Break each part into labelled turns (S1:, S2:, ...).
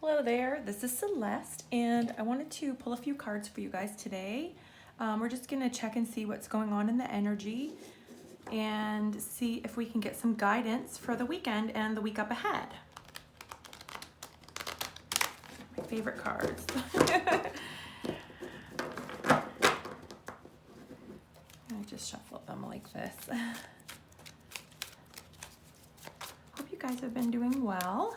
S1: Hello there, this is Celeste, and I wanted to pull a few cards for you guys today. We're just going to check and see what's going on in the energy and see if we can get some guidance for the weekend and the week up ahead. My favorite cards. I just shuffle them like this. Hope you guys have been doing well.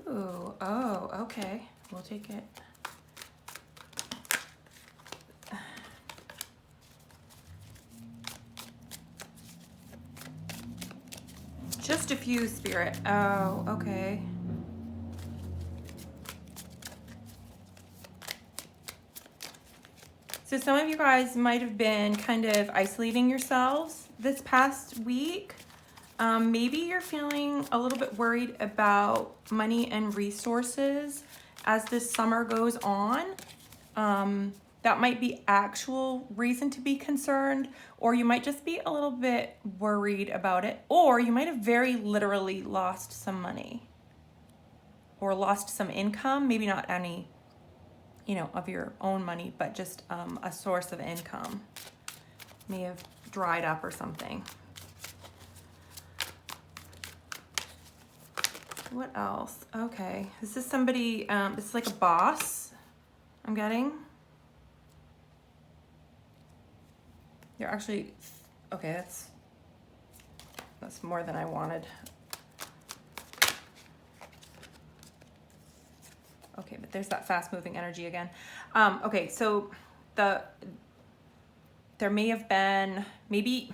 S1: Ooh, oh, okay. We'll take it. Just a few, Spirit. Oh, okay. So some of you guys might have been kind of isolating yourselves this past week. Maybe you're feeling a little bit worried about money and resources as this summer goes on. That might be actual reason to be concerned, or you might just be a little bit worried about it, or you might have very literally lost some money or lost some income, maybe not any, of your own money, but just a source of income may have dried up or something. What else? Okay, this is somebody, this is like a boss, I'm getting. They're actually, okay, that's more than I wanted. Okay, but there's that fast moving energy again. Okay, so there may have been, maybe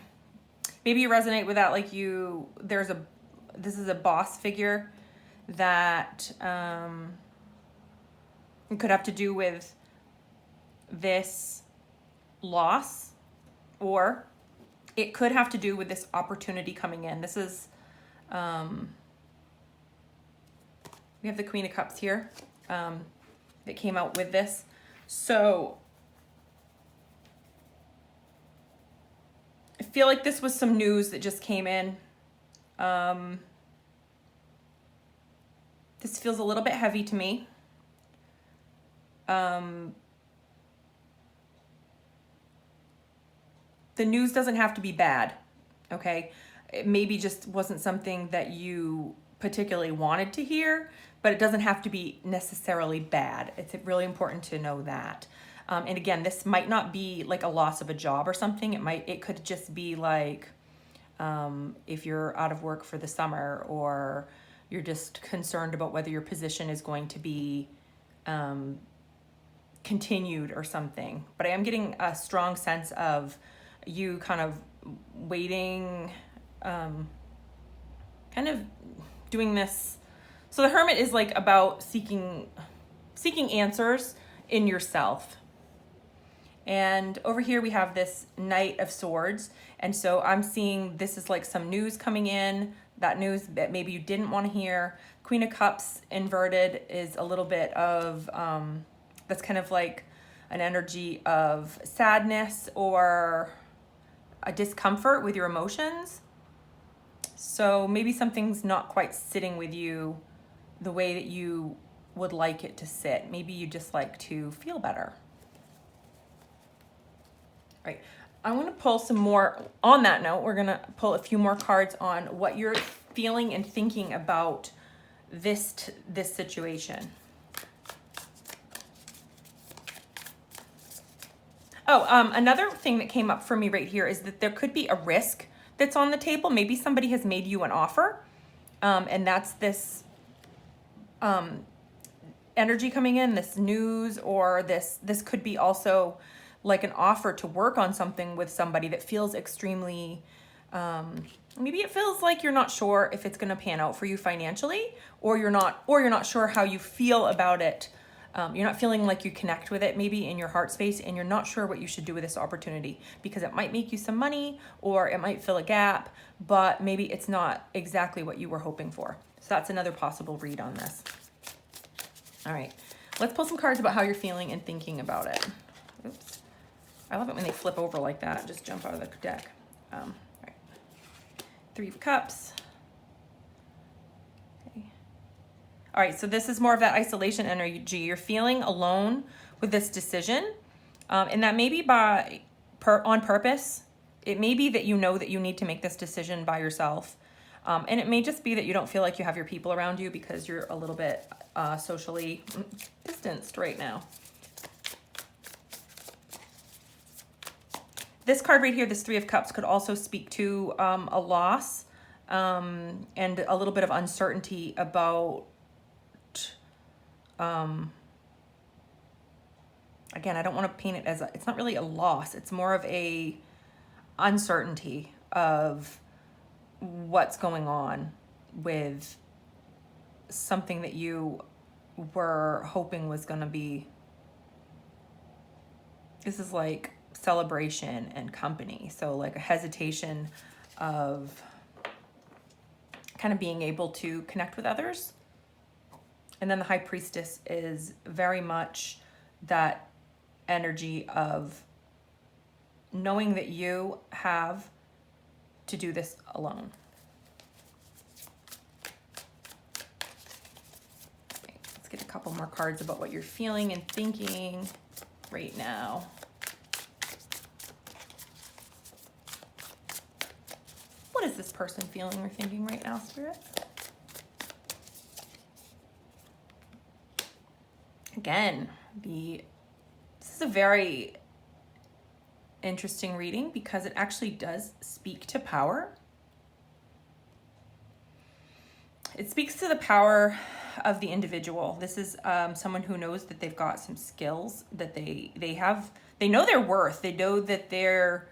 S1: you resonate with that, like this is a boss figure that it could have to do with this loss, or it could have to do with this opportunity coming in. This is, we have the Queen of Cups here that came out with this. So I feel like this was some news that just came in. This feels a little bit heavy to me. The news doesn't have to be bad, okay? It maybe just wasn't something that you particularly wanted to hear, but it doesn't have to be necessarily bad. It's really important to know that. And again, this might not be like a loss of a job or something. It could just be like if you're out of work for the summer, or you're just concerned about whether your position is going to be continued or something. But I am getting a strong sense of you kind of waiting, kind of doing this. So the Hermit is like about seeking answers in yourself. And over here we have this Knight of Swords. And so I'm seeing this is like some news coming in, that news that maybe you didn't want to hear. Queen of Cups inverted is a little bit of, that's kind of like an energy of sadness or a discomfort with your emotions. So maybe something's not quite sitting with you the way that you would like it to sit. Maybe you just like to feel better. All right, I want to pull some more. On that note, we're going to pull a few more cards on what you're feeling and thinking about this situation. Oh, another thing that came up for me right here is that there could be a risk that's on the table. Maybe somebody has made you an offer, and that's this energy coming in, this news, or this could be also like an offer to work on something with somebody that feels extremely, maybe it feels like you're not sure if it's going to pan out for you financially, or you're not sure how you feel about it. You're not feeling like you connect with it maybe in your heart space, and you're not sure what you should do with this opportunity because it might make you some money or it might fill a gap, but maybe it's not exactly what you were hoping for. So that's another possible read on this. All right, let's pull some cards about how you're feeling and thinking about it. Oops. I love it when they flip over like that, just jump out of the deck. All right. Three of Cups. Okay. All right, so this is more of that isolation energy. You're feeling alone with this decision, and that may be on purpose. It may be that you know that you need to make this decision by yourself, and it may just be that you don't feel like you have your people around you because you're a little bit socially distanced right now. This card right here, this Three of Cups, could also speak to a loss and a little bit of uncertainty about, again, I don't want to paint it as it's not really a loss. It's more of a uncertainty of what's going on with something that you were hoping was going to be. This is like celebration and company. So like a hesitation of kind of being able to connect with others. And then the High Priestess is very much that energy of knowing that you have to do this alone. Okay, let's get a couple more cards about what you're feeling and thinking right now. What is this person feeling or thinking right now, Spirit? Again, this is a very interesting reading because it actually does speak to power. It speaks to the power of the individual. This is someone who knows that they've got some skills, that they know their worth. They know that they're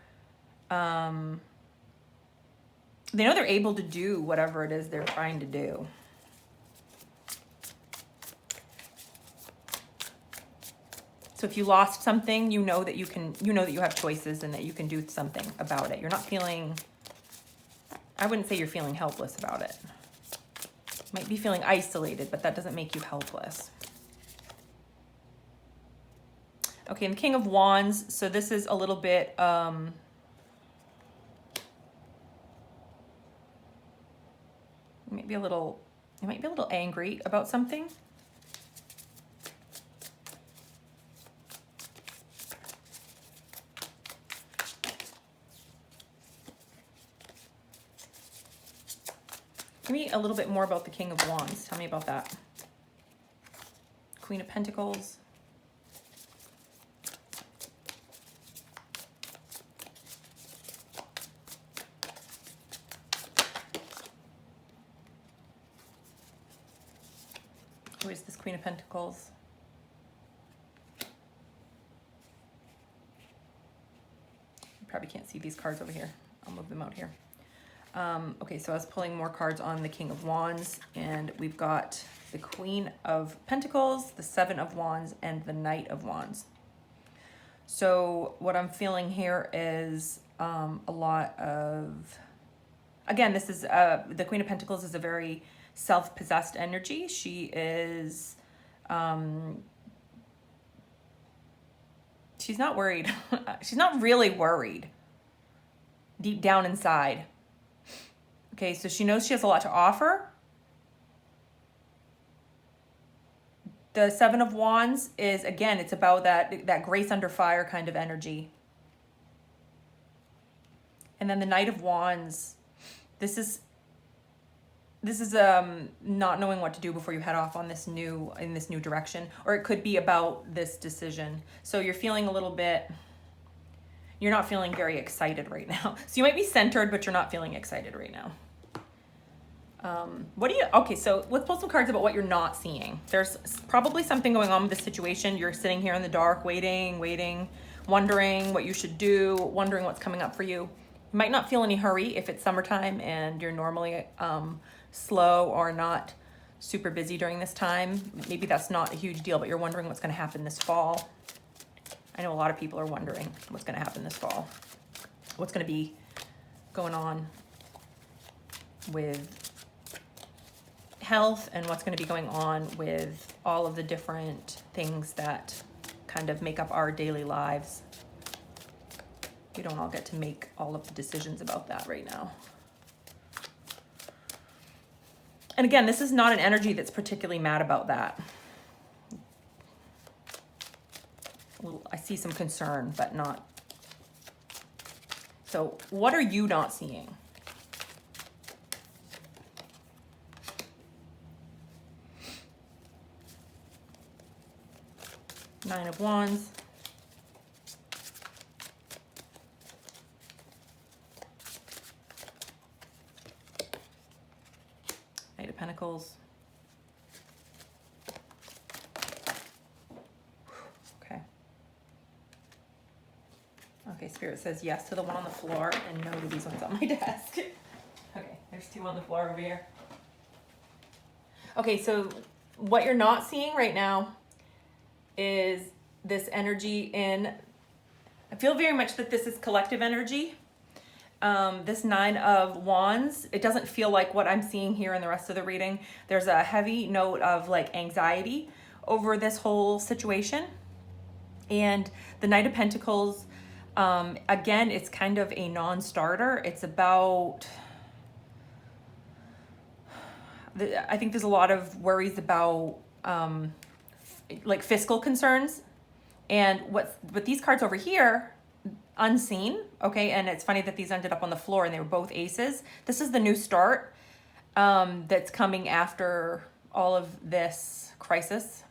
S1: able to do whatever it is they're trying to do. So if you lost something, you know that you have choices and that you can do something about it. You're not feeling, I wouldn't say you're feeling helpless about it. You might be feeling isolated, but that doesn't make you helpless. Okay, and the King of Wands. So this is a little bit, you might be a little angry about something. Give me a little bit more about the King of Wands. Tell me about that. Queen of Pentacles. Who is this Queen of Pentacles? You probably can't see these cards over here. I'll move them out here. Okay, so I was pulling more cards on the King of Wands, and we've got the Queen of Pentacles, the Seven of Wands, and the Knight of Wands. So what I'm feeling here is a lot of, again, this is, the Queen of Pentacles is a very self-possessed energy. She is, she's not worried. She's not really worried deep down inside. Okay, so she knows she has a lot to offer. The Seven of Wands is, again, it's about that grace under fire kind of energy. And then the Knight of Wands, this is not knowing what to do before you head off on this new direction, or it could be about this decision. So you're feeling a little bit, you're not feeling very excited right now. So you might be centered, but you're not feeling excited right now. Okay, so let's pull some cards about what you're not seeing. There's probably something going on with this situation. You're sitting here in the dark, waiting, wondering what you should do, wondering what's coming up for you. You might not feel any hurry if it's summertime and you're normally slow or not super busy during this time. Maybe that's not a huge deal, but you're wondering what's going to happen this fall. I know a lot of people are wondering what's going to happen this fall. What's going to be going on with health and what's going to be going on with all of the different things that kind of make up our daily lives. We don't all get to make all of the decisions about that right now. And again, this is not an energy that's particularly mad about that. I see some concern, but not. So what are you not seeing? Nine of Wands. Knight of Pentacles. Okay. Okay, Spirit says yes to the one on the floor and no to these ones on my desk. Okay, there's two on the floor over here. Okay, so what you're not seeing right now is this energy in, I feel very much that this is collective energy. This Nine of Wands, it doesn't feel like what I'm seeing here in the rest of the reading. There's a heavy note of like anxiety over this whole situation. And the Knight of Pentacles, again, it's kind of a non-starter. It's about, I think there's a lot of worries about like fiscal concerns. And what these cards over here, unseen, okay, and it's funny that these ended up on the floor and they were both aces. This is the new start that's coming after all of this crisis.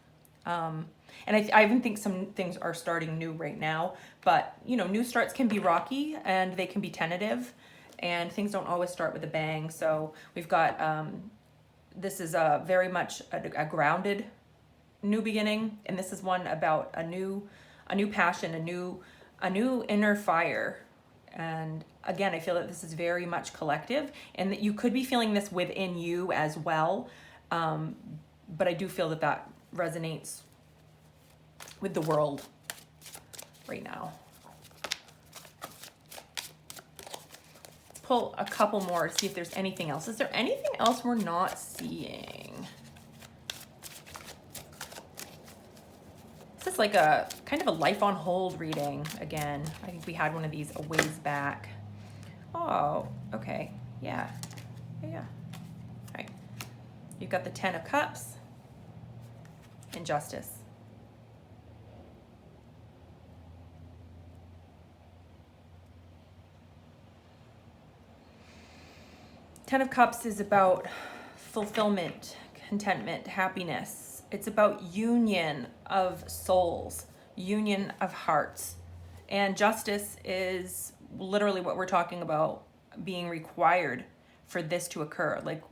S1: And I even think some things are starting new right now, but you know, new starts can be rocky and they can be tentative and things don't always start with a bang. So we've got, this is a very much a grounded new beginning. And this is one about a new passion, a new inner fire. And again, I feel that this is very much collective and that you could be feeling this within you as well. But I do feel that that resonates with the world right now. Let's pull a couple more to see if there's anything else. Is there anything else we're not seeing? This is like a kind of a life on hold reading again. I think we had one of these a ways back. Oh, okay. Yeah. Yeah. All right. You've got the Ten of Cups and Justice. Ten of Cups is about fulfillment, contentment, happiness. It's about union of souls, union of hearts. And justice is literally what we're talking about being required for this to occur. Like,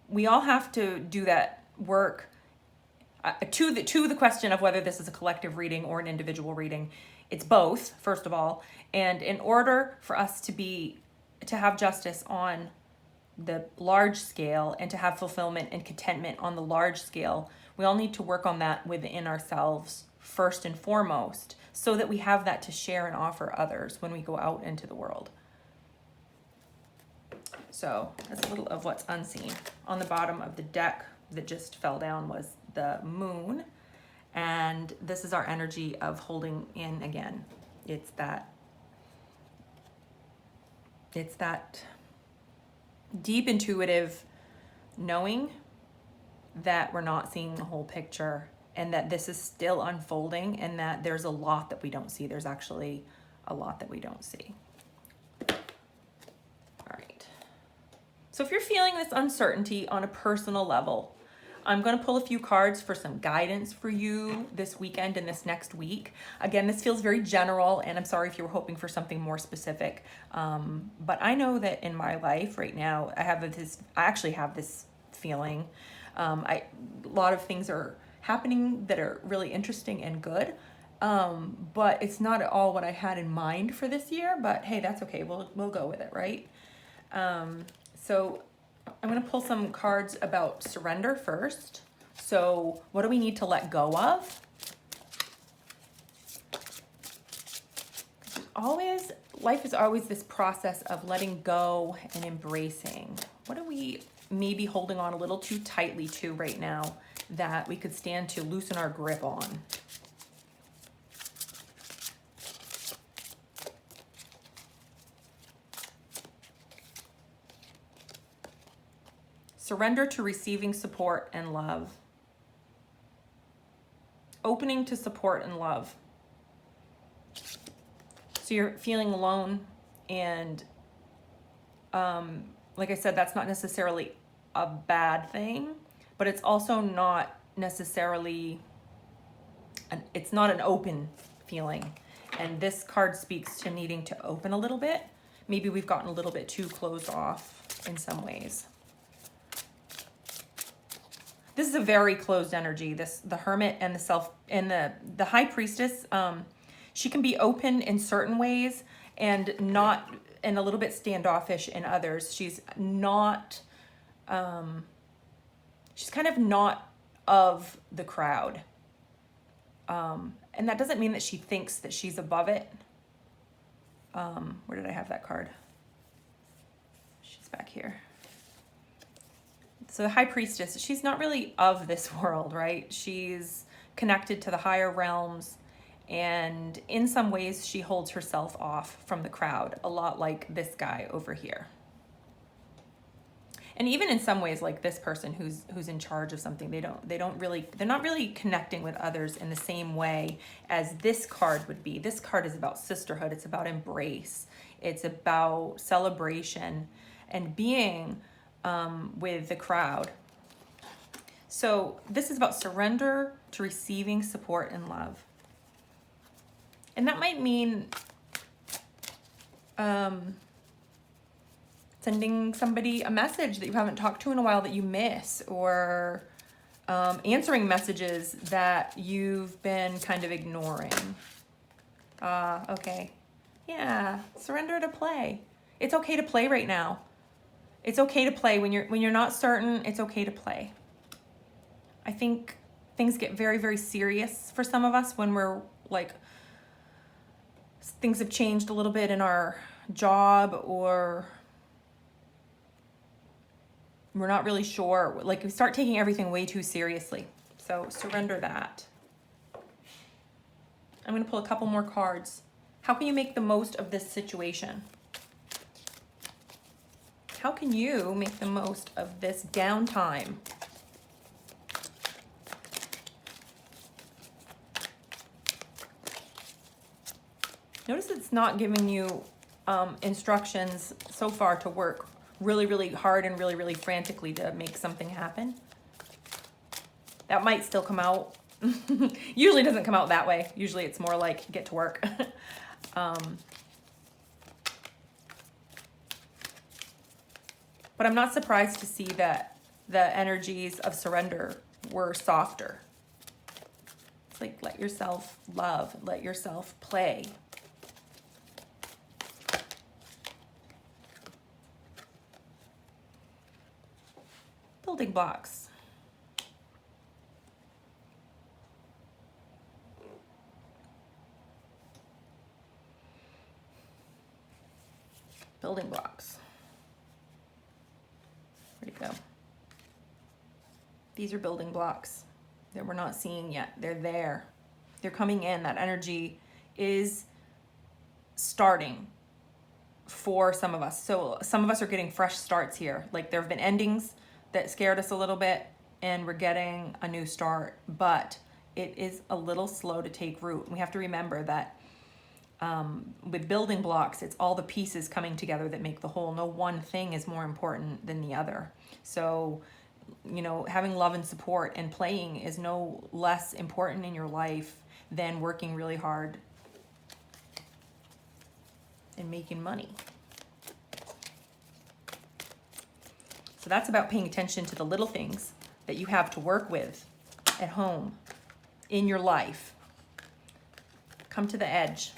S1: we all have to do that work. To the question of whether this is a collective reading or an individual reading, it's both, first of all. And in order for us to have justice on the large scale and to have fulfillment and contentment on the large scale, we all need to work on that within ourselves first and foremost, so that we have that to share and offer others when we go out into the world. So that's a little of what's unseen. On the bottom of the deck that just fell down was the moon, and this is our energy of holding in again. It's that deep intuitive knowing that we're not seeing the whole picture and that this is still unfolding and that there's a lot that we don't see. There's actually a lot that we don't see. All right. So if you're feeling this uncertainty on a personal level, I'm going to pull a few cards for some guidance for you this weekend and this next week. Again, this feels very general, and I'm sorry if you were hoping for something more specific. But I know that in my life right now, I actually have this feeling. A lot of things are happening that are really interesting and good. But it's not at all what I had in mind for this year, but hey, that's okay. We'll go with it, right? So I'm going to pull some cards about surrender first. So what do we need to let go of? Life is always this process of letting go and embracing. What are we maybe holding on a little too tightly to right now that we could stand to loosen our grip on? surrender to receiving support and love. Opening to support and love. So you're feeling alone, and like I said, that's not necessarily a bad thing, but it's also not necessarily, it's not an open feeling. And this card speaks to needing to open a little bit. Maybe we've gotten a little bit too closed off in some ways. This is a very closed energy. The Hermit and the High Priestess, she can be open in certain ways and not, and a little bit standoffish in others. She's not, she's kind of not of the crowd. And that doesn't mean that she thinks that she's above it. Where did I have that card? She's back here. So the High Priestess, she's not really of this world, right? She's connected to the higher realms, and in some ways she holds herself off from the crowd, a lot like this guy over here. And even in some ways, like this person who's in charge of something, they're not really connecting with others in the same way as this card would be. This card is about sisterhood. It's about embrace. It's about celebration and being with the crowd. So this is about surrender to receiving support and love. And that might mean sending somebody a message that you haven't talked to in a while that you miss, or answering messages that you've been kind of ignoring. Okay. Yeah, surrender to play. It's okay to play right now. It's okay to play when you're not certain. It's okay to play. I think things get very, very serious for some of us when we're like, things have changed a little bit in our job, or we're not really sure. Like, we start taking everything way too seriously. So surrender that. I'm going to pull a couple more cards. How can you make the most of this situation? How can you make the most of this downtime? Notice it's not giving you instructions so far to work really, really hard and really, really frantically to make something happen. That might still come out. Usually doesn't come out that way. Usually it's more like get to work. But I'm not surprised to see that the energies of surrender were softer. It's like, let yourself love, let yourself play. Building blocks. Building blocks. Where'd it go? These are building blocks that we're not seeing yet. They're there. They're coming in. That energy is starting for some of us. So some of us are getting fresh starts here. Like, there have been endings that scared us a little bit, and we're getting a new start, but it is a little slow to take root. We have to remember that with building blocks, it's all the pieces coming together that make the whole. No one thing is more important than the other. So, you know, having love and support and playing is no less important in your life than working really hard and making money. So that's about paying attention to the little things that you have to work with at home, in your life. Come to the edge.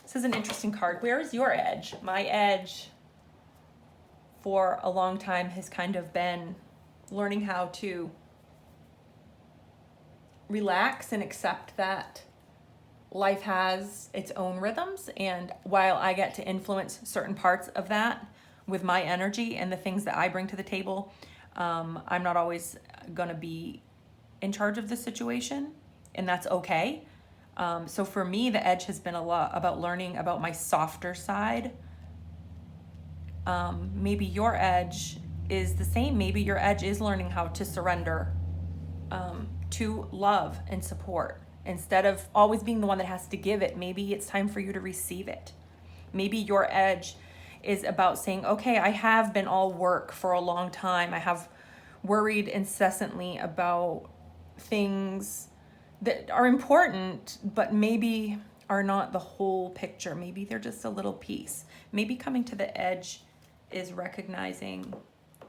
S1: This is an interesting card. Where is your edge? My edge for a long time has kind of been learning how to relax and accept that life has its own rhythms, and while I get to influence certain parts of that with my energy and the things that I bring to the table, I'm not always going to be in charge of the situation, and that's okay. So for me, the edge has been a lot about learning about my softer side, Maybe your edge is the same. Maybe your edge is learning how to surrender to love and support. Instead of always being the one that has to give it, maybe it's time for you to receive it. Maybe your edge is about saying, okay, I have been all work for a long time. I have worried incessantly about things that are important, but maybe are not the whole picture. Maybe they're just a little piece. Maybe coming to the edge is recognizing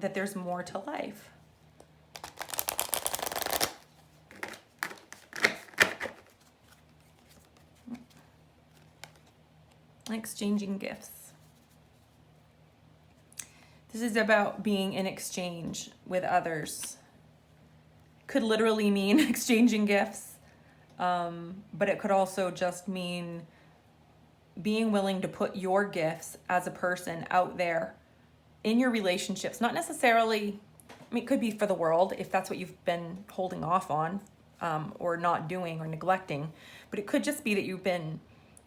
S1: that there's more to life. Exchanging gifts. This is about being in exchange with others. Could literally mean exchanging gifts, but it could also just mean being willing to put your gifts as a person out there in your relationships. Not necessarily, I mean, it could be for the world if that's what you've been holding off on, or not doing or neglecting, but it could just be that you've been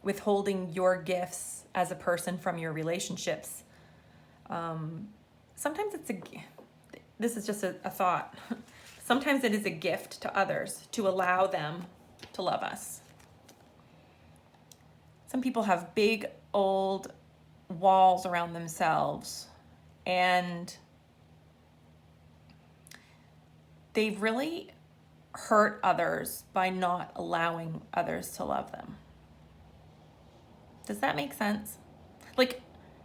S1: withholding your gifts as a person from your relationships. Sometimes this is just a thought. Sometimes it is a gift to others to allow them to love us. Some people have big old walls around themselves, and they've really hurt others by not allowing others to love them. Does that make sense? Like,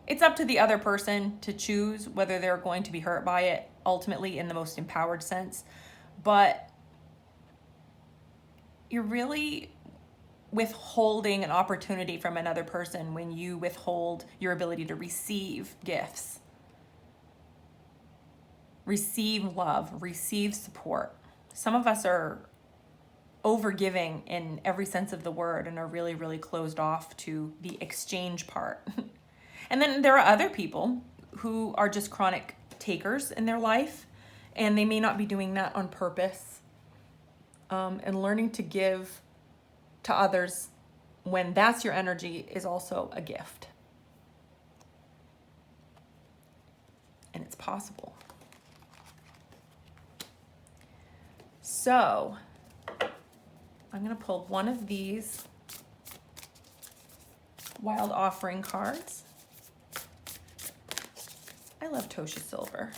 S1: it's up to the other person to choose whether they're going to be hurt by it, ultimately in the most empowered sense. But you're really withholding an opportunity from another person when you withhold your ability to receive gifts, receive love, receive support. Some of us are overgiving in every sense of the word and are really, really closed off to the exchange part. And then there are other people who are just chronic takers in their life, and they may not be doing that on purpose. And learning to give to others when that's your energy is also a gift. And it's possible. So I'm going to pull one of these Wild Offering cards. I love Tosha Silver.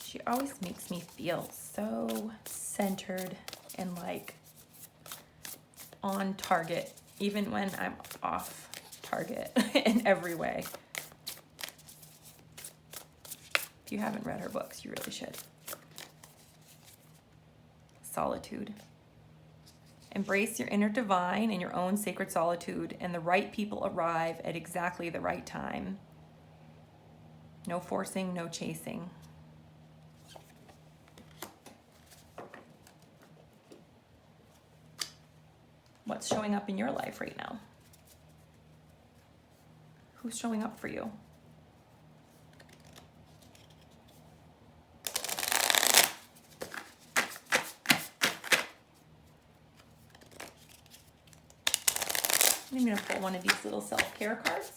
S1: She always makes me feel so centered and like on target, even when I'm off target in every way. If you haven't read her books, you really should. Solitude. Embrace your inner divine and your own sacred solitude, and the right people arrive at exactly the right time. No forcing, no chasing. What's showing up in your life right now? Who's showing up for you? I'm going to pull one of these little self-care cards.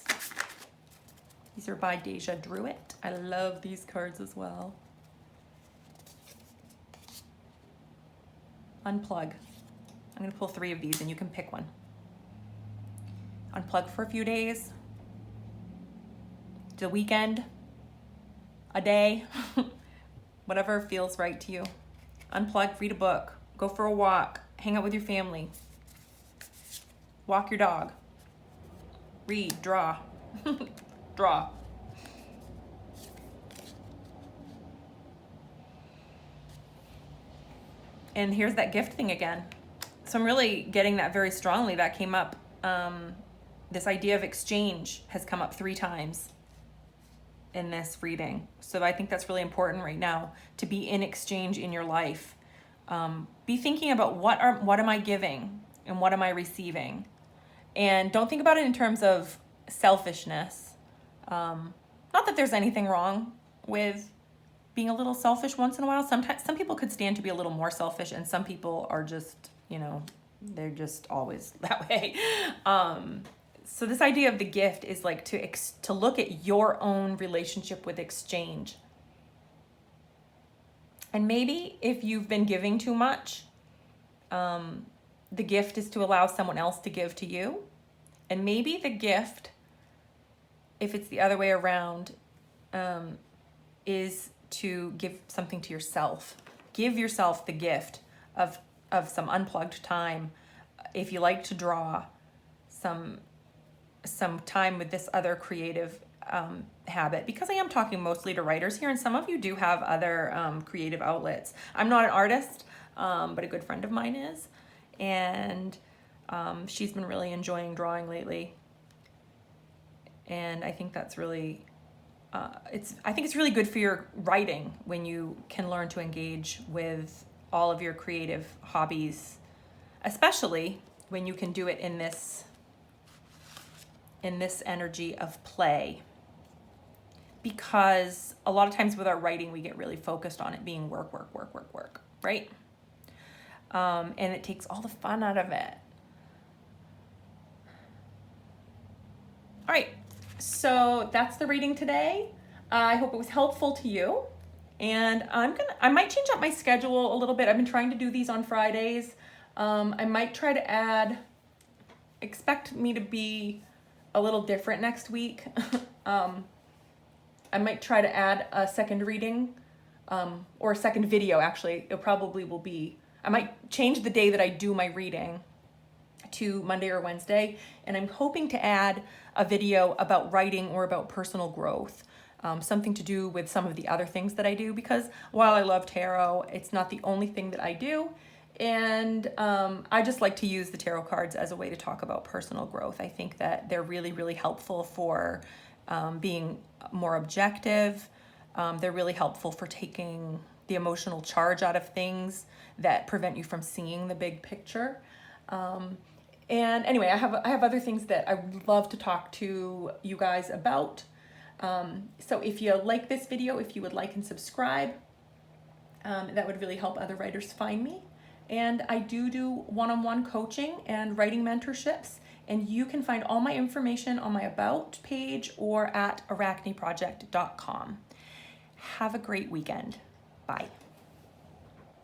S1: These are by Deja Druitt. I love these cards as well. Unplug. I'm going to pull 3 of these and you can pick one. Unplug for a few days. The weekend. A day. Whatever feels right to you. Unplug, read a book. Go for a walk. Hang out with your family. Walk your dog. Read, draw. Draw. And here's that gift thing again. So I'm really getting that very strongly. That came up. This idea of exchange has come up 3 times in this reading. So I think that's really important right now, to be in exchange in your life. Be thinking about what am I giving and what am I receiving? And don't think about it in terms of selfishness. Not that there's anything wrong with being a little selfish once in a while. Sometimes some people could stand to be a little more selfish, and some people are just, they're just always that way. So this idea of the gift is like to look at your own relationship with exchange. And maybe if you've been giving too much, the gift is to allow someone else to give to you. And maybe the gift, if it's the other way around, is to give something to yourself. Give yourself the gift of some unplugged time. If you like to draw, some time with this other creative habit, because I am talking mostly to writers here, and some of you do have other creative outlets. I'm not an artist, but a good friend of mine is, and she's been really enjoying drawing lately. And I think that's really, I think it's really good for your writing when you can learn to engage with all of your creative hobbies, especially when you can do it in this energy of play. Because a lot of times with our writing, we get really focused on it being work, right? And it takes all the fun out of it. All right, so that's the reading today. I hope it was helpful to you. And I might change up my schedule a little bit. I've been trying to do these on Fridays. I might try to expect me to be a little different next week. I might try to add a second reading, or a second video, actually. It probably will be, I might change the day that I do my reading to Monday or Wednesday, and I'm hoping to add a video about writing or about personal growth, something to do with some of the other things that I do, because while I love tarot, it's not the only thing that I do, and I just like to use the tarot cards as a way to talk about personal growth. I think that they're really, really helpful for being more objective. They're really helpful for taking the emotional charge out of things that prevent you from seeing the big picture. And anyway, I have other things that I would love to talk to you guys about. So if you like this video, if you would like and subscribe, that would really help other writers find me. And I do one-on-one coaching and writing mentorships, and you can find all my information on my About page or at arachneproject.com. Have a great weekend. Bye.